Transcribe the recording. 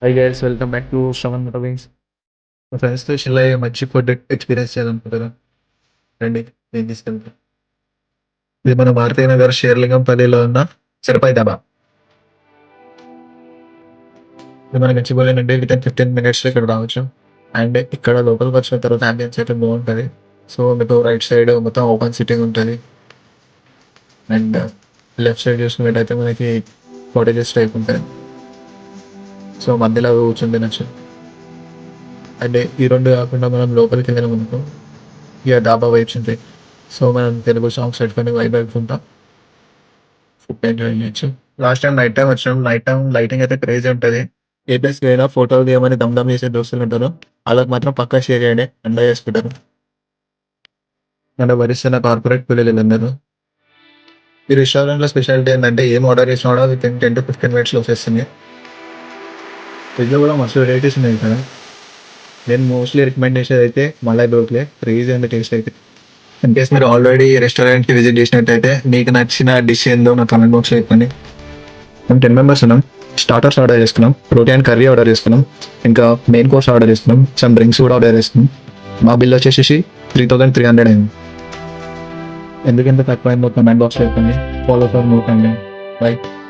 Hi guys, welcome back to Shravan movies. మా ఫ్రెండ్స్తో chill అయ్యి మంచి ఫుడ్ ఎక్స్పీరియన్స్ చేయాలనుకుంటారు. రండి, నేను తీసుకెళ్తాను. ఇది మన భారతీయ నగర్ షేర్లింగంపల్లిలో ఉన్న సిరపాయి డాబా. ఇది మన గచ్చిబౌలి నుండి విత్ ఇన్ 15 minutes ఇక్కడ రావచ్చు. అండ్ ఇక్కడ లోపలికి వచ్చిన తర్వాత అంబియన్స్ అయితే బాగుంటుంది. సో మీకు రైట్ సైడ్ మొత్తం ఓపెన్ సిట్టింగ్ ఉంటుంది. అండ్ లెఫ్ట్ సైడ్ చూసుకున్నట్టయితే మనకి కాటేజెస్ టైప్ ఉంటుంది. సో మధ్యలో కూర్చుని తినచ్చు. అండ్ ఈ రెండు కాకుండా మనం లోపలికి వెళ్ళిన అనుకో ఇక డాబా వైబ్స్ ఉంటాయి. సో మనం తెలుగు సాంగ్స్ పెట్టుకొని వైబ్ అవుతుంటాం, ఫుడ్ ఎంజాయ్ చేయొచ్చు. లాస్ట్ టైం నైట్ టైం వచ్చినాం. నైట్ టైం లైటింగ్ అయితే క్రేజీ ఉంటుంది. ఏ ప్లేస్కి అయినా ఫోటోలు తీయమని దమ్ చేసే దోస్తులు ఉంటారు. వాళ్ళకి మాత్రం పక్కా షేర్ చేయండి, ఎంజాయ్ చేసుకుంటారు. అంటే వరిస్తున్న కార్పొరేట్ పిల్లలు అందరూ. ఈ రెస్టారెంట్లో స్పెషాలిటీ ఏంటంటే ఏం ఆర్డర్ చేసినా కూడా విత్ ఇన్ 10 to 15 minutes వచ్చేస్తుంది. ఫ్రిడ్జ్లో కూడా మస్తు వెరైటీస్ ఉన్నాయి ఇక్కడ. నేను మోస్ట్లీ రికమెండ్ చేసేది అయితే మలై దోక్లే. క్రేజీ అండ్ టేస్ట్ అయితే. ఇన్ కేస్ మీరు ఆల్రెడీ రెస్టారెంట్కి విజిట్ చేసినట్టయితే మీకు నచ్చిన డిష్ ఏందో నా కామెంట్ బాక్స్లో చెప్పండి. మేము 10 members ఉన్నాం. స్టార్టర్స్ ఆర్డర్ చేసుకున్నాం, రోటీ అండ్ కర్రీ ఆర్డర్ చేసుకున్నాం, ఇంకా మెయిన్ కోర్స్ ఆర్డర్ చేసుకున్నాం, సమ్ డ్రింక్స్ కూడా ఆర్డర్ చేసుకున్నాం. మా బిల్ వచ్చేసి 3300 అయింది. ఎందుకంత తక్కువ అయిందో కామెంట్ బాక్స్లో చెప్పండి. Follow for more content. By.